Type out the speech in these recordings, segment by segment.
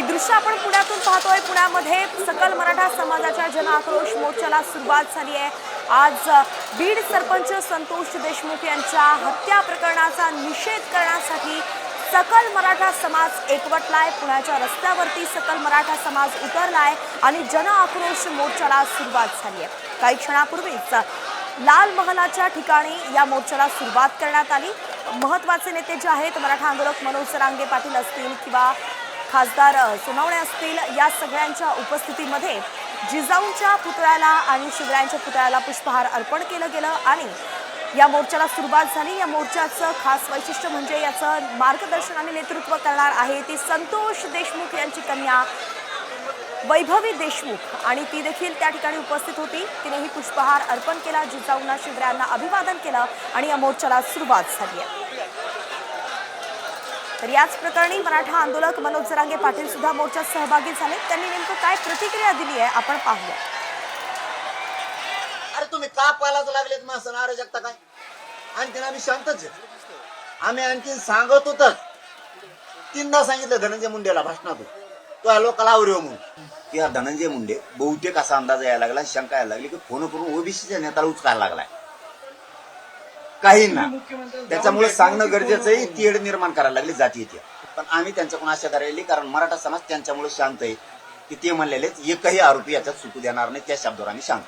दृश्य आपण पुण्यातून पाहतोय। पुण्यामध्ये सकल मराठा समाजाच्या जन आक्रोश मोर्चाला सुरुवात झाली आहे। आज बीड सरपंच संतोष देशमुख यांच्या हत्या प्रकरणाचा निषेध करण्यासाठी सकल मराठा समाज एकवटलाय। पुण्याच्या रस्त्यावरती सकल मराठा समाज उतरलाय आणि जन आक्रोश मोर्चाला सुरुवात झाली आहे। काही क्षणापूर्वीच लाल महालाच्या ठिकाणी या मोर्चाला सुरुवात करण्यात आली। महत्त्वाचे नेते जे आहेत मराठा आंदोलक मनोज जरांगे पाटील असतील किंवा खासदार सोनवणे असतील, या सगळ्यांच्या उपस्थितीमध्ये जिजाऊंच्या पुतळ्याला आणि शिवरायांच्या पुतळ्याला पुष्पहार अर्पण केलं गेलं आणि या मोर्चाला सुरुवात झाली। या मोर्चाचं खास वैशिष्ट्य म्हणजे याचं मार्गदर्शन आणि नेतृत्व करणार आहे ती संतोष देशमुख यांची कन्या वैभवी देशमुख आणि ती देखील त्या ठिकाणी उपस्थित होती। तिनेही पुष्पहार अर्पण केला, जिजाऊंना शिवरायांना अभिवादन केलं आणि या मोर्चाला सुरुवात झाली आहे। तर याच प्रकरणी मराठा आंदोलक मनोज जरांगे पाटील सुद्धा मोर्चात सहभागी झाले। त्यांनी नेमकं काय प्रतिक्रिया दिली आहे आपण पाहूया। अरे तुम्ही का पालाच लागलेत माणसं नाराजकता काय? आणखीन आम्ही शांतच आहे। आम्ही आणखीन सांगत होत, तीनदा सांगितलं धनंजय मुंडेला भाषणातून, तो लोकांना आवरेव म्हणून की यार धनंजय मुंडे बहुतेक असा अंदाज यायला लागला, शंका यायला लागली की फोन करून ओबीसीच्या नेत्याला उचकायला लागलाय काही ना। त्याच्यामुळे सांगणं गरजेचं आहे, तेढ निर्माण करायला लागली जातीय। पण आम्ही त्यांच्याकडून आशा करायली, कारण मराठा समाज त्यांच्यामुळे शांत आहे की ते म्हणलेलेच एकही आरोपी याच्यात सुटू देणार नाही, त्या शब्दावर आम्ही शांत।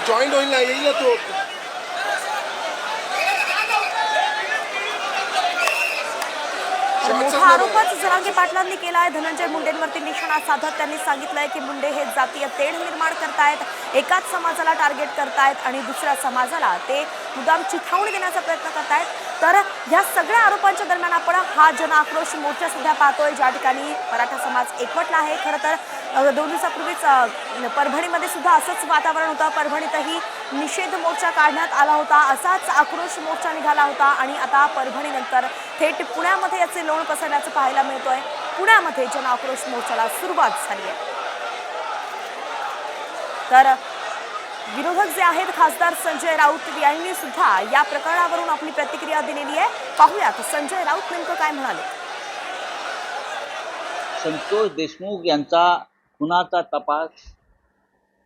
जॉईंट होईल ना, येईल ना तो। मोठा आरोपच जरांगे पाटलांनी केला आहे। धनंजय मुंडेंवरती निशाणा साधत त्यांनी सांगितलंय की मुंडे हे जातीय तेढ निर्माण करतायत, एकाच समाजाला टार्गेट करतायत आणि दुसऱ्या समाजाला ते मुद्दाम चिथावणी देण्याचा प्रयत्न करतायत। तर या सगळ्या आरोपांच्या दरम्यान आपण हा जन आक्रोश मोर्चा सध्या पाहतोय, ज्या ठिकाणी मराठा समाज एकवटला आहे। खरं तर 2 दिवसापूर्वीच परभणीमध्ये सुद्धा असंच वातावरण होतं। परभणीतही निषेध मोर्चा काढण्यात आला होता, असाच आक्रोश मोर्चा निघाला होता आणि आता परभणीनंतर थेट पुण्यामध्ये याचे लोण पसरल्याचं पाहायला मिळतोय। पुण्यामध्ये जन आक्रोश मोर्चाला सुरुवात झाली आहे। तर विरोधक जे आहेत खासदार संजय राऊत यांनी सुद्धा या प्रकरणावरून आपली प्रतिक्रिया दिलेली आहे। पाहूयात संजय राऊत नेमकं काय म्हणाले। संतोष देशमुख यांचा खुनाचा तपास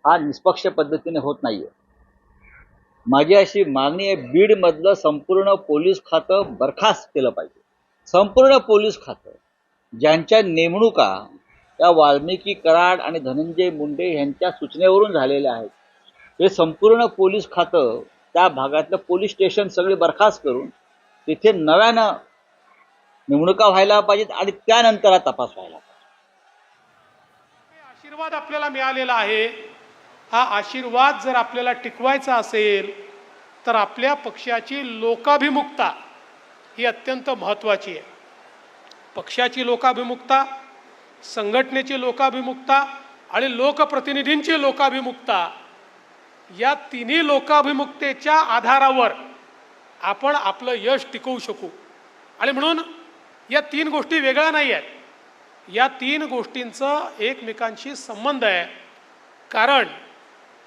हा निष्पक्ष पद्धतीने होत नाहीये। माझी अशी मागणी आहे, बीडमधलं संपूर्ण पोलीस खातं बरखास्त केलं पाहिजे। संपूर्ण पोलीस खातं ज्यांच्या नेमणुका या वाल्मिकी कराड आणि धनंजय मुंडे यांच्या सूचनेवरून झालेल्या आहेत, हे संपूर्ण पोलीस खातं त्या भागातलं पोलीस स्टेशन सगळे बरखास्त करून तिथे नव्यानं नेमणुका व्हायला पाहिजेत आणि त्यानंतर हा तपास व्हायला पाहिजे। आशीर्वाद आपल्याला मिळालेला आहे, हा आशीर्वाद जर आपल्याला टिकवायचा असेल तर आपल्या पक्षाची लोकाभिमुखता ही अत्यंत महत्त्वाची आहे। पक्षाची लोकाभिमुखता, संघटनेची लोकाभिमुखता आणि लोकप्रतिनिधींची लोकाभिमुखता, या तिन्ही लोकाभिमुखतेच्या आधारावर आपण आपलं यश टिकवू शकू। आणि म्हणून या 3 गोष्टी वेगळ्या नाही आहेत, या 3 गोष्टींचा एकमेकांशी संबंध आहे। कारण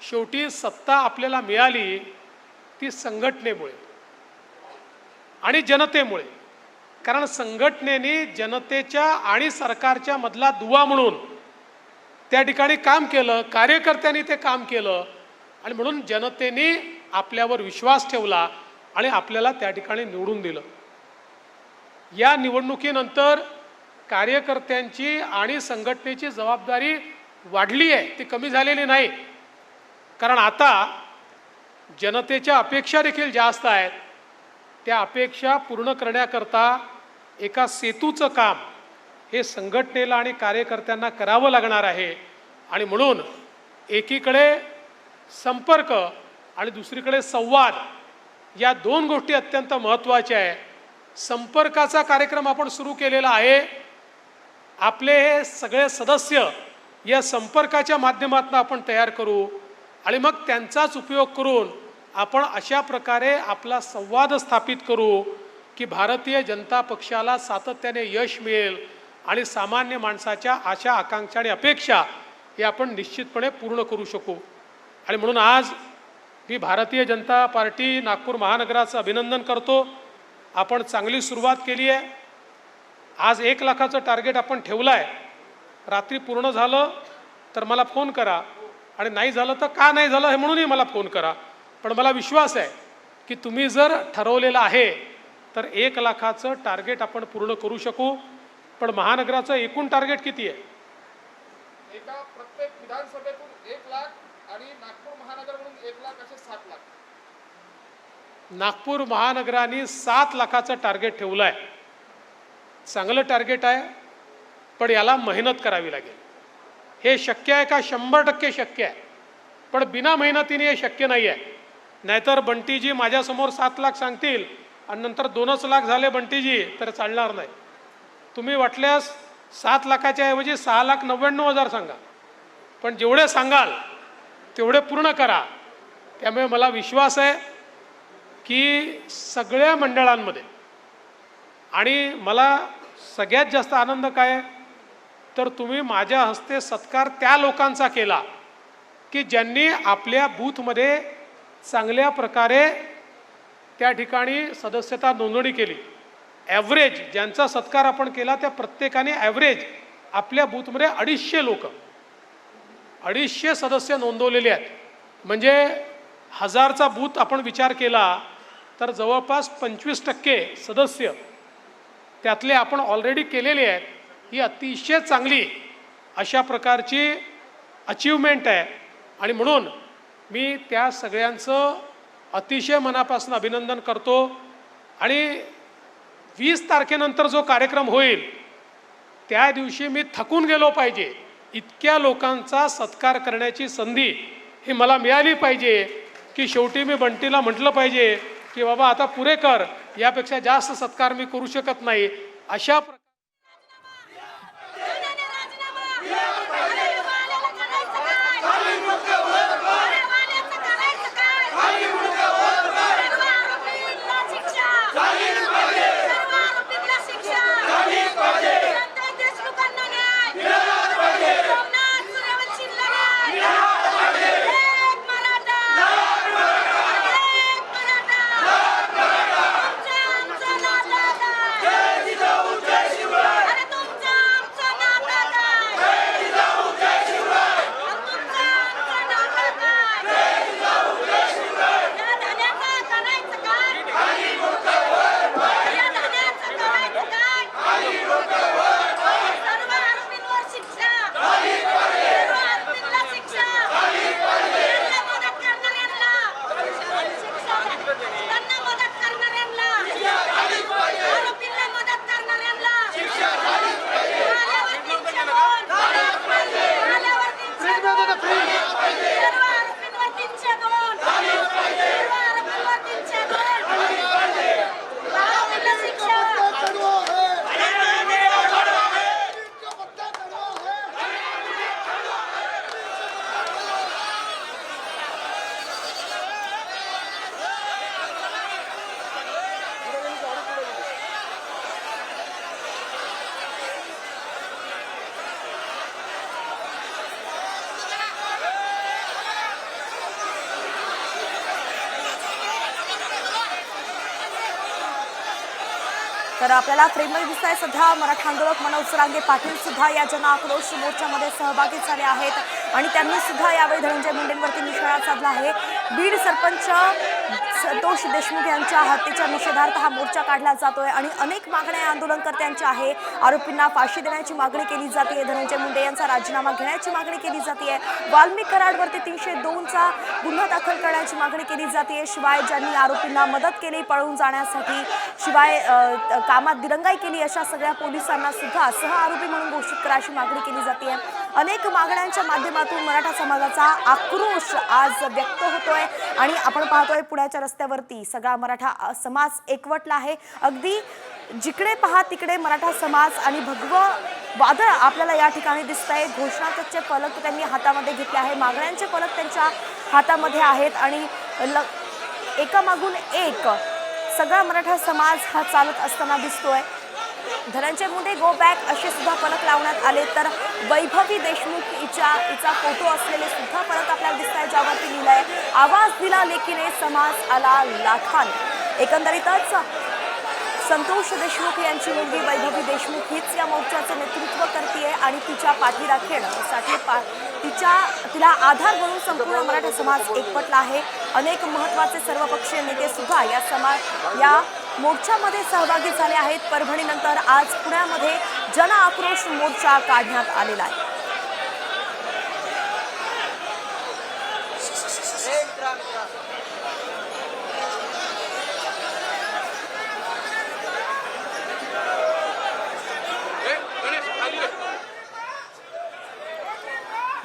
शेवटी सत्ता आपल्याला मिळाली ती संघटनेमुळे आणि जनतेमुळे। कारण संघटनेने जनतेच्या आणि सरकारच्या मधला दुवा म्हणून त्या ठिकाणी काम केलं, कार्यकर्त्यांनी ते काम केलं आणि म्हणून जनतेने आपल्यावर विश्वास ठेवला आणि आपल्याला त्या ठिकाणी निवडून दिलं। या निवडणुकीनंतर कार्यकर्त्यांची आणि संघटनेची जबाबदारी वाढली आहे, ती कमी झालेली नाही। कारण आता जनतेच्या अपेक्षा देखील जास्त आहेत। त्या अपेक्षा पूर्ण करण्याकरता एका सेतूचं काम हे संघटनेला आणि कार्यकर्त्यांना करावं लागणार आहे। आणि म्हणून एकीकडे संपर्क आणि दुसरीकडे संवाद, या 2 गोष्टी अत्यंत महत्त्वाच्या आहे। संपर्काचा कार्यक्रम आपण सुरू केलेला आहे। आपले हे सगळे सदस्य या संपर्काच्या माध्यमातून आपण तयार करू आणि मग त्यांचाच उपयोग करून आपण अशा प्रकारे आपला संवाद स्थापित करू की भारतीय जनता पक्षाला सातत्याने यश मिळेल आणि सामान्य माणसाच्या आशा आकांक्षा आणि अपेक्षा हे आपण निश्चितपणे पूर्ण करू शकू। आणि म्हणून आज मी भारतीय जनता पार्टी नागपूर महानगराचं अभिनंदन करतो. आपण चांगली सुरुवात केली आहे. आज 1 लाखाचं टार्गेट आपण ठेवलं आहे. रात्री पूर्ण झालं तर मला फोन करा, आणि नाही झालं तर का नाही झालं हे म्हणूनही मला फोन करा. पण मला विश्वास आहे की तुम्ही जर ठरवलेलं आहे तर 1 लाखाचं टार्गेट आपण पूर्ण करू शकू. पण महानगराचं एकूण टार्गेट किती आहे? एका प्रत्येक विधानसभेतून 1 लाख आणि नागपूर महानगर म्हणून 1 लाख असे 7 लाख. नागपूर महानगराने 7 लाखाचं टार्गेट ठेवलं आहे. चांगलं टार्गेट आहे, पण याला मेहनत करावी लागेल. हे शक्य आहे का? 100% शक्य आहे. पण बिना मेहनतीने हे शक्य नाही आहे. नाहीतर बंटीजी माझ्यासमोर 7 लाख सांगतील आणि नंतर 2च लाख झाले बंटीजी, तर चालणार नाही. तुम्ही वाटल्यास 7 लाखाच्या ऐवजी 6,99,000 सांगा, पण जेवढे सांगाल तेवढे पूर्ण करा. त्यामुळे मला विश्वास आहे की सगळ्या मंडळांमध्ये, आणि मला सगळ्यात जास्त आनंद काय आहे तर तुम्ही माझ्या हस्ते सत्कार त्या लोकांचा केला की ज्यांनी आपल्या बूथमध्ये चांगल्या प्रकारे त्या ठिकाणी सदस्यता नोंदणी केली. ॲव्हरेज ज्यांचा सत्कार आपण केला त्या प्रत्येकाने ॲव्हरेज आपल्या बूथमध्ये 250 लोक, 250 सदस्य नोंदवलेले आहेत. म्हणजे 1000चा बूथ आपण विचार केला तर जवळपास 25% सदस्य त्यातले आपण ऑलरेडी केलेले आहेत. ही अतिशय चांगली अशा प्रकारची अचीवमेंट आहे, आणि म्हणून मी त्या सगळ्यांचं अतिशय मनापासून अभिनंदन करतो. आणि 20 तारखेनंतर जो कार्यक्रम होईल त्या दिवशी मी थकून गेलो पाहिजे. इतक्या लोकांचा सत्कार करण्याची संधी ही मला मिळाली पाहिजे की शेवटी मी बंटीला म्हटलं पाहिजे की बाबा आता पुरे कर, यापेक्षा जास्त सत्कार मी करू शकत नाही. अशा तर आपल्याला फ्रेममध्ये दिसत आहे सध्या मराठा आंदोलक मनोज जरांगे पाटील सुद्धा या जन आक्रोश मोर्चामध्ये सहभागी झाले आहेत आणि त्यांनी सुद्धा यावेळी धनंजय मुंडेंवरती निशाणा साधला आहे. बीड सरपंच संतोष देशमुख यांच्या हत्येच्या निषेधार्थ हा मोर्चा काढला जातोय आणि अनेक मागण्या आंदोलनकर्त्यांच्या आहे. आरोपींना फाशी देण्याची मागणी केली जाते, धनंजय मुंडे यांचा राजीनामा घेण्याची मागणी केली जाते, वाल्मिक कराडवरती 302चा गुन्हा दाखल करण्याची मागणी केली जाते. शिवाय ज्यांनी आरोपींना मदत केली पळून जाण्यासाठी, शिवाय कामात दिरंगाई केली अशा सगळ्या पोलिसांना सुद्धा सह आरोपी म्हणून घोषित करायची मागणी केली जाते. अनेक मागण्यांच्या माध्यमातून मराठा समाजाचा आक्रोश आज व्यक्त होतोय आणि आपण पाहतोय पुण्याच्या रस्त्यावरती सगळा मराठा समाज एकवटला आहे. अगदी जिकडे पहा तिकडे मराठा समाज आणि भगवं वादळ आपल्याला या ठिकाणी दिसतंय. घोषणापत्राचे फलक त्यांनी हातामध्ये घेतले आहे, मागण्यांचे फलक त्यांच्या हातामध्ये आहेत आणि एकामागून एक सगळा मराठा समाज हा चालत असताना दिसतोय. धनंजय मुंडे गो बॅक असे सुद्धा फलक लावण्यात आले, तर वैभवी देशमुख हिचा फोटो असलेले सुद्धा फलक आपल्याला दिसत आहे, ज्यावरती लिहिलंय आवाज दिला लेकीने समाज आला लाखाने. एकंदरीतच संतोष देशमुख यांची मुलगी वैभवी देशमुख हीच या मोर्चाचं नेतृत्व करते आणि तिच्या पाठीराखेसाठी तिला आधार म्हणून संपूर्ण मराठा समाज एकवटला आहे. अनेक महत्त्वाचे सर्वपक्षीय नेते सुद्धा या मोर्चामध्ये सहभागी झाले आहेत. परभणीनंतर आज पुण्यामध्ये जन आक्रोश मोर्चा काढण्यात आलेला आहे.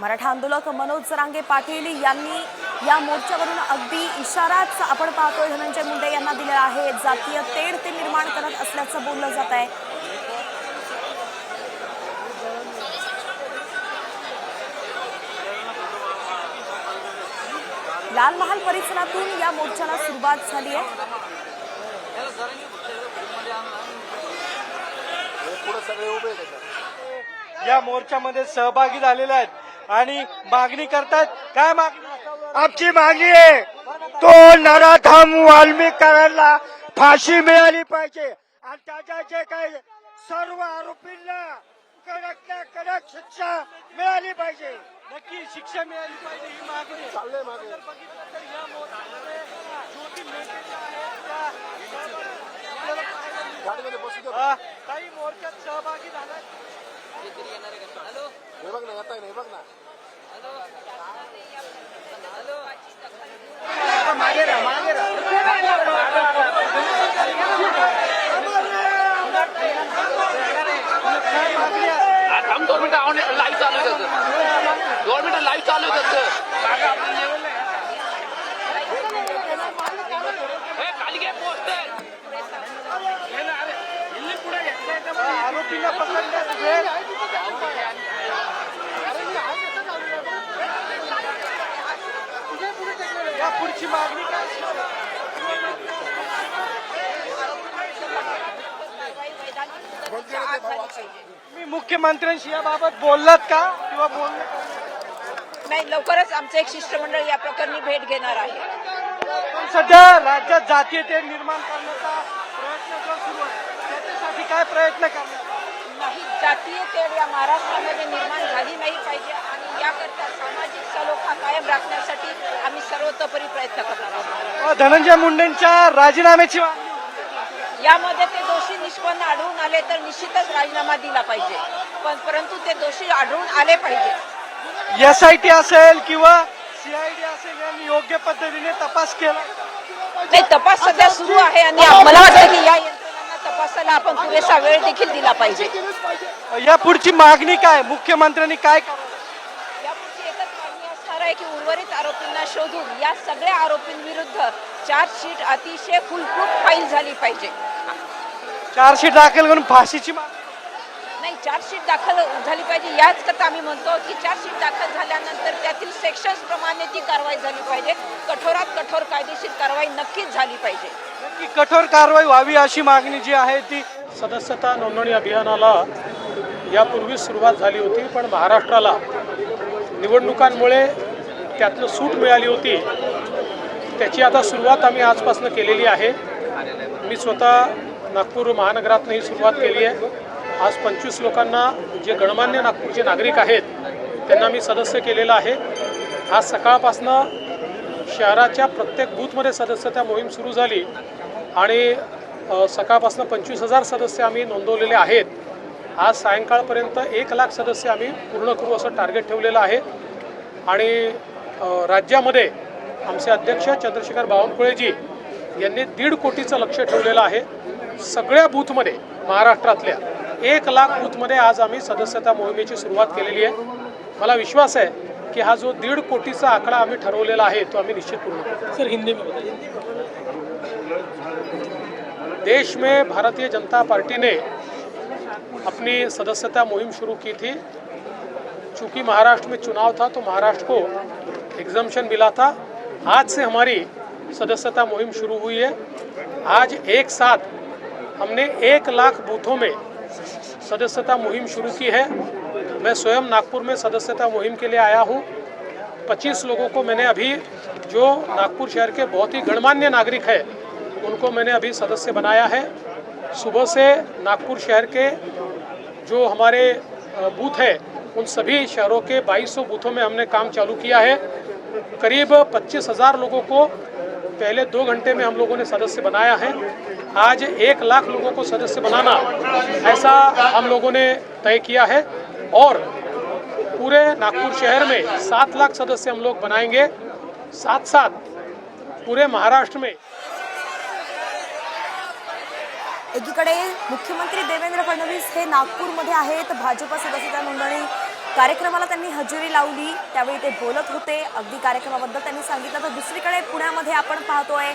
मराठा आंदोलक मनोज जरांगे पाटील यांनी या मोर्चावरून अगदी इशाराच आपण पाहतोय धनंजय मुंडे यांना दिलेला आहे. जातीय तेढ ते निर्माण करत असल्याचं बोललं जात आहे. लाल महाल परिसरातून या मोर्चाला सुरुवात झाली आहे. या मोर्चामध्ये सहभागी झालेले आहेत आणि मागणी करतात. काय मागणी? आमची मागणी आहे तो नराधम वाल्मिकांना फाशी मिळाली पाहिजे आणि त्याच्या जे काही सर्व आरोपींना कडक कडक शिक्षा मिळाली पाहिजे. नक्की शिक्षा मिळाली पाहिजे ही मागणी चाललंय. मागे बघितलं तर या मोर्चामध्ये ज्योती मेटे ज्या आहेत त्या काही मोर्चात सहभागी झाल्यात. लाईव्ह चालू आहे त्याचं 2 मिनिटं लाईव्ह चालू आहे त्याचं खाली घे पोस्टर आरोपीला पकडण्यात वेळ या पुढची मागणी काय? मी मुख्यमंत्र्यांशी याबाबत बोललात का किंवा बोलले नाही? लवकरच आमचं एक शिष्टमंडळ या प्रकरणी भेट घेणार आहे. पण सध्या राज्यात जातीय तेढ निर्माण करण्याचा प्रयत्न जो सुरू आहे त्याच्यासाठी काय प्रयत्न करणार? नाही, जातीय तेढ या महाराष्ट्रामध्ये निर्माण झाली नाही पाहिजे आणि याकरता सामाजिक सलोखा कायम राखण्यासाठी आम्ही सर्वतोपरी प्रयत्न करणार आहोत. धनंजय मुंडेंच्या राजीनाम्याची मागणी यामध्ये ते दोषी निष्पन्न आढळून आले तर निश्चितच राजीनामा दिला पाहिजे, परंतु ते दोषी आढळून आले पाहिजे. SIT असेल किंवा CID असेल यांनी योग्य पद्धतीने तपास केला नाही. तपास सध्या सुरू आहे आणि मला वाटतं की या यंत्रणांना तपासाला आपण पुरेसा वेळ देखील दिला पाहिजे. या पुढची मागणी काय? मुख्यमंत्र्यांनी काय करावं? यापुढची एकच मागणी असणार आहे की उर्वरित आरोपींना शोधून या सगळ्या आरोपींविरुद्ध चार्जशीट अतिशय फुलप्रूफ फाईल झाली पाहिजे. चार्जशीट दाखल करून फाशीची मागणी नाही, चार्जशीट दाखल झाली पाहिजे. याच करता आम्ही म्हणतो की चार्जशीट दाखल झाल्यानंतर त्यातील सेक्शन्स प्रमाणे ती कारवाई झाली पाहिजे. कठोरात कठोर कायदेशीर कारवाई नक्कीच झाली पाहिजे. नक्की कठोर कारवाई व्हावी अशी मागणी जी आहे ती. सदस्यता नोंदणी अभियानाला यापूर्वी सुरुवात झाली होती, पण महाराष्ट्राला निवडणुकांमुळे त्यातनं सूट मिळाली होती. त्याची आता सुरुवात आम्ही आजपासून केलेली आहे. मी स्वतः नागपूर महानगरातनं ही सुरुवात केली आहे. आज 25 लोकांना जे गणमान्य नागपूरचे नागरिक आहेत त्यांना मी सदस्य केलेलं आहे. आज सकाळपासनं शहराच्या प्रत्येक बूथमध्ये सदस्यता मोहीम सुरू झाली आणि सकाळपासनं 25,000 सदस्य आम्ही नोंदवलेले आहेत. आज सायंकाळपर्यंत 1 लाख सदस्य आम्ही पूर्ण करू असं टार्गेट ठेवलेलं आहे. आणि राज्यामध्ये आमचे अध्यक्ष चंद्रशेखर बावनकुळेजी यांनी 1.5 कोटीचं लक्ष ठेवलेलं आहे. सगळ्या बूथमध्ये महाराष्ट्रातल्या 1 लाख बूथमध्ये आज आम्ही सदस्यता मोहिमेची सुरुवात केलेली आहे. मला विश्वास आहे कि हा जो 1.5 कोटीचा आकडा आम्ही ठरवलेला आहे तो आम्ही निश्चित पूर्ण करू. सर, हिंदी में बताइए. देश में भारतीय जनता पार्टी ने अपनी सदस्यता मुहिम शुरू की थी. चूंकि महाराष्ट्र में चुनाव था तो महाराष्ट्र को एग्जम्पशन मिला था. आज से हमारी सदस्यता मुहिम शुरू हुई है. आज एक साथ हमने 1 लाख बूथों में सदस्यता मुहिम शुरू की है। मैं स्वयं नागपुर में सदस्यता मुहिम के लिए आया हूँ। 25 लोगों को मैंने अभी, जो नागपुर शहर के बहुत ही गणमान्य नागरिक है, उनको मैंने अभी सदस्य बनाया है। सुबह से नागपुर शहर के जो हमारे बूथ है, उन सभी शहरों के 2200 बूथों में हमने काम चालू किया है। करीब 25,000 लोगों को पहले 2 घंटे में हम लोगों ने सदस्य बनाया है। आज 1 लाख लोगों को सदस्य बनाना, ऐसा हम लोगों ने तय किया है। और पूरे नागपुर शहर में 7 लाख सदस्य हम लोग बनाएंगे। साथ साथ पूरे महाराष्ट्र में एकीकडे मुख्यमंत्री देवेंद्र फडणवीस हे नागपूरमध्ये आहेत। भाजप सदस्यता नोंदणी कार्यक्रमाला त्यांनी हजेरी लावली, त्यावेळी ते बोलत होते। अगदी कार्यक्रमाबद्दल त्यांनी सांगितलं। तर दुसरीकडे पुण्यामध्ये आपण पाहतोय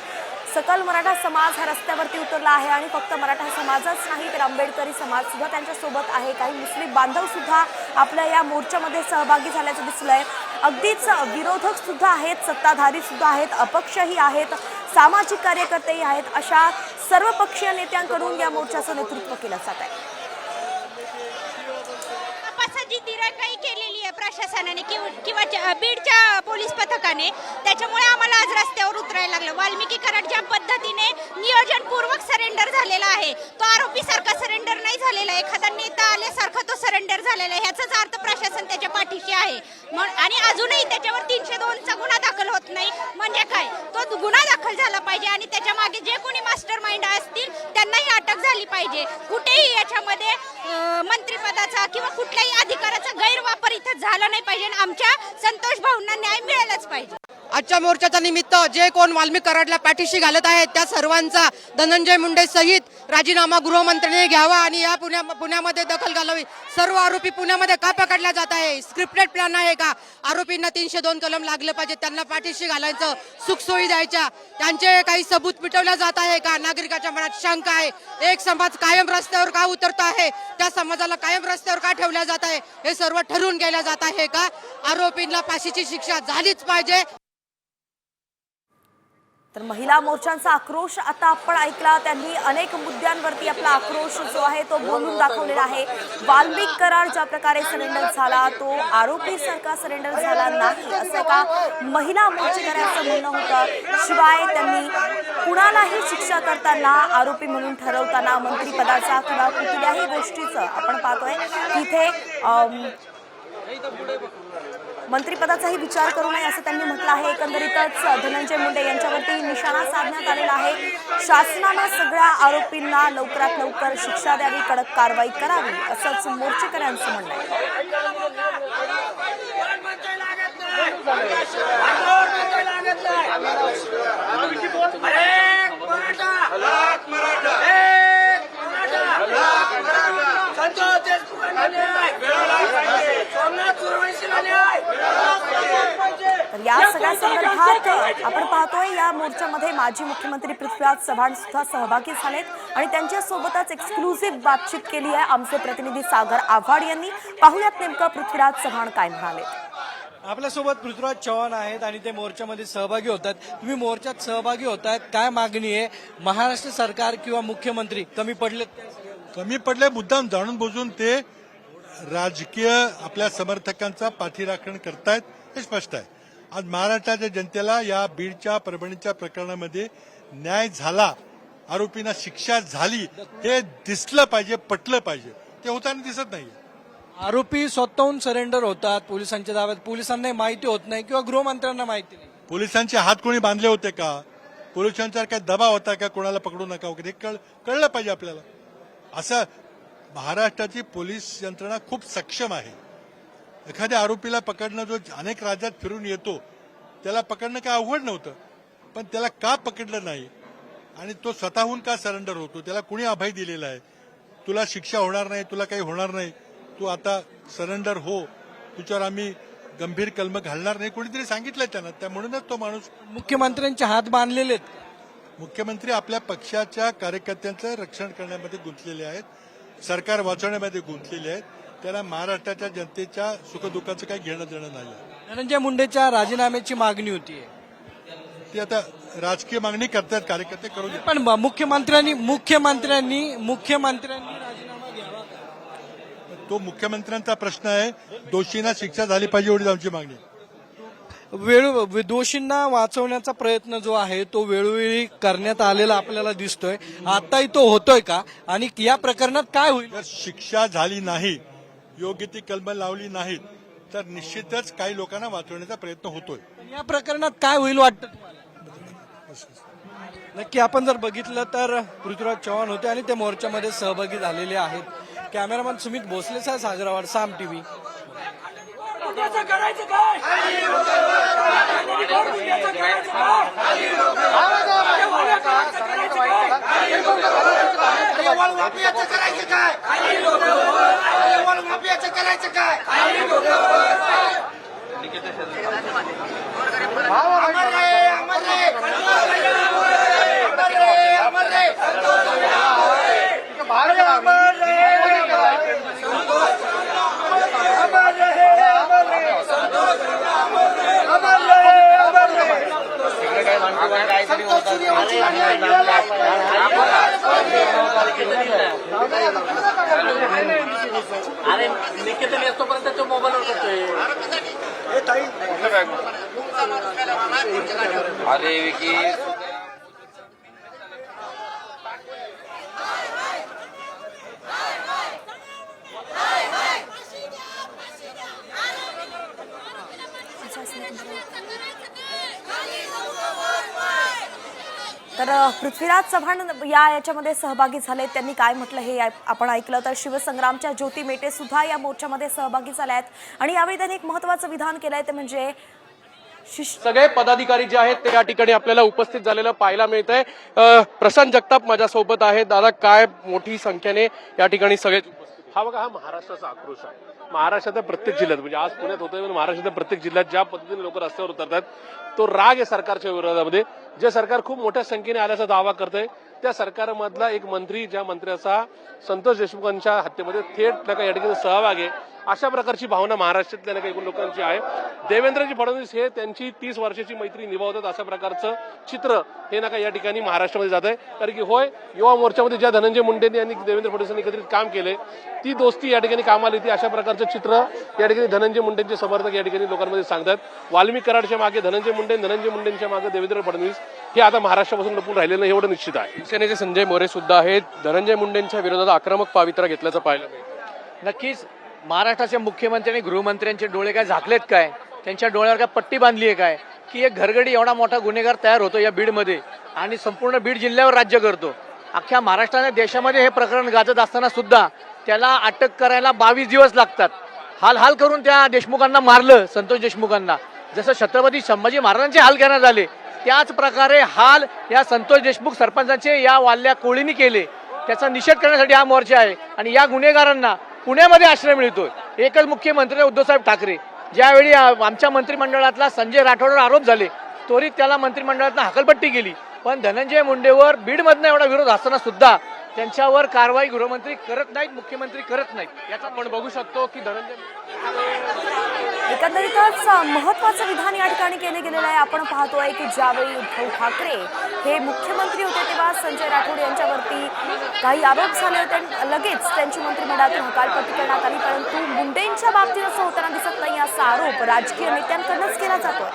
सकल मराठा समाज हा रस्त्यावरती उतरला आहे आणि फक्त मराठा समाजच नाही तर आंबेडकरी समाज सुद्धा त्यांच्यासोबत आहे। काही मुस्लिम बांधव सुद्धा आपल्या या मोर्चामध्ये सहभागी झाल्याचं दिसलंय। अगदीच विरोधक सुद्धा आहेत, सत्ताधारी सुद्धा आहेत, अपक्षही आहेत, सामाजिक कार्यकर्तेही आहेत। अशा सर्व पक्षीय नेत्यांकडून या मोर्चाचं नेतृत्व केलं जात आहे। तपासाची दिरकाई केलेली आहे प्रशासनाने किंवा बीडच्या पोलीस पथकाने, त्याच्यामुळे आम्हाला आज रस्त्यावर उतरायला लागलं। वाल्मिकी कराड ज्या पद्धतीने नियोजनपूर्वक सरेंडर झालेला आहे, तो आरोपी सारखा सरेंडर नाही झालेला आहे। एखादा नेता आल्यासारखा तो सरेंडर झालेला आहे, ह्याचाच अर्थ प्रशासन त्याच्या पाठीशी आहे। आणि अजूनही त्याच्यावर 302 चा गुन्हा दाखल होत नाही म्हणजे काय? तो गुन्हा दाखल झाला पाहिजे आणि त्याच्या मागे जे कोणी मास्टर माइंड असतील त्यांनाही अटक झाली पाहिजे। कुठेही याच्यामध्ये मंत्रिपदाचा किंवा कुठल्याही अधिकाराचा गैरवापर इथं झाला नाही पाहिजे। आमच्या संतोष भाऊंना न्याय मिळालाच पाहिजे। आजच्या मोर्चाच्या निमित्त जे कोण वाल्मिक कराडला पाठीशी घालत आहेत त्या सर्वांचा धनंजय मुंडे सहित राजीनामा गृहमंत्र्यांनी घ्यावा आणि या पुण्यामध्ये दखल घालावी। सर्व आरोपी पुण्यामध्ये का पकडला जात आहे? स्क्रिप्टेड प्लॅन आहे का? आरोपींना 302 कलम लागलं पाहिजे, त्यांना पाठीशी घालायचं, सुखसोयी द्यायच्या, त्यांचे काही सबूत मिटवल्या जात आहे का? नागरिकाच्या मनात शंका आहे। एक समाज कायम रस्त्यावर का उतरतो आहे? त्या समाजाला कायम रस्त्यावर का ठेवल्या जात आहे? हे सर्व ठरवून गेल्या जात आहे का? आरोपींना फाशीची शिक्षा झालीच पाहिजे। तर महिला मोर्चांचा आक्रोश आता आपण ऐकला। त्यांनी अनेक मुद्द्यांवरती आपला आक्रोश जो आहे तो बोलून दाखवलेला आहे। वाल्मिक कराड ज्या प्रकारे सरेंडर झाला, तो आरोपी सारखा सरेंडर झाला नाही, असं एका महिला मोर्चेकऱ्यांचं म्हणणं होतं। शिवाय त्यांनी कुणालाही शिक्षा करताना, आरोपी म्हणून ठरवताना मंत्रिपदाचा किंवा कुठल्याही गोष्टीचं आपण पाहतोय की इथे मंत्रिपदाचाही विचार करू नये असं त्यांनी म्हटलं आहे। एकंदरीतच धनंजय मुंडे यांच्यावरती निशाणा साधण्यात आलेला आहे। शासनानं सगळ्या आरोपींना लवकरात लवकर शिक्षा द्यावी, कडक कारवाई करावी, असंच मोर्चेकऱ्यांचं म्हणणं तर या सगळ्या संदर्भात आपण पाहतोय या मोर्चामध्ये माजी मुख्यमंत्री पृथ्वीराज चव्हाण सुद्धा सहभागी झालेत आणि त्यांच्यासोबतच एक्सक्लुझिव्ह बातचीत केली आहे आमचे प्रतिनिधी सागर आव्हाड यांनी। पाहूयात नेमकं पृथ्वीराज चव्हाण काय म्हणाले। आपल्यासोबत पृथ्वीराज चव्हाण आहेत आणि ते मोर्चामध्ये सहभागी होतात। तुम्ही मोर्चात सहभागी होतात, काय मागणी आहे? महाराष्ट्र सरकार किंवा मुख्यमंत्री कमी पडले मुद्दाम जाणून बुजून ते राजकीय आपल्या समर्थकांचा पाठीराखण करतायत, हे स्पष्ट आहे। आज महाराष्ट्राच्या जनतेला या बीडच्या परभणीच्या प्रकरणामध्ये न्याय झाला, आरोपींना शिक्षा झाली, हे दिसलं पाहिजे, पटलं पाहिजे। ते होताना दिसत नाही। आरोपी स्वतःहून सरेंडर होतात पोलिसांच्या ताब्यात, पोलिसांना माहिती होत नाही किंवा गृहमंत्र्यांना माहिती नाही। पोलिसांचे हात कोणी बांधले होते का? पोलिसांचा काय दबाव होता का कोणाला पकडू नका वगैरे? कळलं पाहिजे आपल्याला। असं महाराष्ट्राची पोलीस यंत्रणा खूप सक्षम आहे। एखाद्या आरोपीला पकडणं, जो अनेक राज्यात फिरून येतो, त्याला पकडणं काय अवघड नव्हतं, पण त्याला का पकडलं नाही आणि तो स्वतःहून का सरेंडर होतो? त्याला कुणी अभय दिलेला आहे? तुला शिक्षा होणार नाही, तुला काही होणार नाही, तू आता सरेंडर हो, तुझ्यावर आम्ही गंभीर कलम घालणार नाही, कोणीतरी सांगितलंय त्यांना। त्यामुळेच तो माणूस मुख्यमंत्र्यांचे हात बांधलेले आहेत। मुख्यमंत्री आपल्या पक्षाच्या कार्यकर्त्यांचं रक्षण करण्यामध्ये गुंतलेले आहेत, सरकार वाचवण्यामध्ये गुंतलेले आहेत। त्यांना महाराष्ट्राच्या जनतेच्या सुखदुःखाचं काही घेणं देणं नाही। धनंजय मुंडेच्या राजीनाम्याची मागणी होती, ती आता राजकीय मागणी करतात, कार्यकर्ते करू दे। पण मुख्यमंत्र्यांनी राजीनामा घ्यावा का? तो मुख्यमंत्र्यांचा प्रश्न आहे. दोषींना शिक्षा झाली पाहिजे एवढीच आमची मागणी आहे. दोषींना वाचवण्याचा प्रयत्न जो आहे तो वेळोवेळी करण्यात आलेला आपल्याला दिसतोय. आताही तो होतोय का आणि या प्रकरणात काय होईल? जर शिक्षा झाली नाही, योग्य ती कलम लावली नाहीत, तर निश्चितच काही लोकांना वाचवण्याचा प्रयत्न होतोय. या प्रकरणात काय होईल वाटतं तुम्हाला? नक्की आपण जर बघितलं तर पृथ्वीराज चव्हाण होते आणि ते मोर्चामध्ये सहभागी झालेले आहेत. कॅमेरामॅन सुमित भोसलेसह साजरावाड, साम टीव्ही. अरे निकेतन येतोपर्यंत तो मोबाईलवर करतोय. अरे विकी तर पृथ्वीराज चव्हाण याच्यामध्ये सहभागी झाले. त्यांनी काय म्हटलं हे आपण ऐकलं. तर शिवसंग्रामच्या ज्योती मेटे सुद्धा या मोर्चामध्ये सहभागी झाल्या आहेत आणि यावेळी त्यांनी एक महत्त्वाचं विधान केलंय, ते म्हणजे सगळे पदाधिकारी जे आहेत ते या ठिकाणी आपल्याला उपस्थित झालेलं पाहायला मिळत आहे. प्रशांत जगताप माझ्यासोबत आहे. दादा, काय मोठी संख्येने या ठिकाणी सगळे हा बघा, हा महाराष्ट्राचा आक्रोश आहे. महाराष्ट्राच्या प्रत्येक जिल्ह्यात, म्हणजे आज पुण्यात होतोय, महाराष्ट्राच्या प्रत्येक जिल्ह्यात ज्या पद्धतीने लोक रस्त्यावर उतरतात, तो राग आहे सरकारच्या विरोधामध्ये. जे सरकार खूप मोठ्या संख्येने आल्याचा दावा करतंय, त्या सरकारमधला एक मंत्री, ज्या मंत्र्याचा संतोष देशमुखांच्या हत्येमध्ये थेट या ठिकाणी सहभाग आहे, अशा प्रकारची भावना महाराष्ट्रातल्या काही लोकांची आहे. देवेंद्रजी फडणवीस हे त्यांची 30 वर्षाची मैत्री निभावतात, अशा प्रकारचं चित्र हे नका या ठिकाणी महाराष्ट्रामध्ये जात आहे. कारण की होय, युवा मोर्चामध्ये ज्या धनंजय मुंडे आणि देवेंद्र फडणवीसांनी एकत्रित काम केले, ती दोस्ती या ठिकाणी कामाला येते, अशा प्रकारचं चित्र या ठिकाणी धनंजय मुंडेंचे समर्थक या ठिकाणी लोकांमध्ये सांगतात. वाल्मिक कराडच्या मागे धनंजय मुंडे, धनंजय मुंडेंच्या मागे देवेंद्र फडणवीस हे आता महाराष्ट्रापासून लपून राहिलेलं नाही, एवढं निश्चित आहे. शिवसेनेचे संजय मोरे सुद्धा आहेत. धनंजय मुंडेंच्या विरोधात आक्रमक पवित्रा घेतल्याचं पाहायला मिळतं. नक्कीच महाराष्ट्राचे मुख्यमंत्री आणि गृहमंत्र्यांचे डोळे काय झाकलेत काय? त्यांच्या डोळ्यावर काय पट्टी बांधली आहे काय? की एक घरगडी एवढा मोठा गुन्हेगार तयार होतो या बीडमध्ये आणि संपूर्ण बीड जिल्ह्यावर राज्य करतो. अख्ख्या महाराष्ट्राने देशामध्ये हे प्रकरण गाजत असताना सुद्धा त्याला अटक करायला 22 दिवस लागतात. हाल करून त्या देशमुखांना मारलं, संतोष देशमुखांना. जसं छत्रपती संभाजी महाराजांचे हाल करण्यात आले, त्याच प्रकारे हाल या संतोष देशमुख सरपंचांचे या वाल्या कोळींनी केले. त्याचा निषेध करण्यासाठी हा मोर्चा आहे आणि या गुन्हेगारांना पुण्यामध्ये आश्रय मिळतोय. एकच मुख्यमंत्री उद्धवसाहेब ठाकरे, ज्यावेळी आमच्या मंत्रिमंडळातला संजय राठोडवर आरोप झाले, त्वरित त्याला मंत्रिमंडळातून हकलपट्टी केली. पण धनंजय मुंडेवर बीडमधनं एवढा विरोध असताना सुद्धा त्यांच्यावर कारवाई गृहमंत्री करत नाहीत, मुख्यमंत्री करत नाहीत. याचा आपण बघू शकतो की एकंदरीतच महत्वाचं विधान या ठिकाणी केले गेलेलं आहे. आपण पाहतोय की ज्यावेळी उद्धव ठाकरे हे मुख्यमंत्री होते तेव्हा संजय राठोड यांच्यावरती काही आरोप झाले होते, लगेच त्यांची मंत्रिमंडळातून हकालपट्टी करण्यात आली. परंतु मुंडेंच्या बाबतीत असं होताना दिसत नाही. असा आरोप राजकीय नेत्यांकडूनच केला जातोय.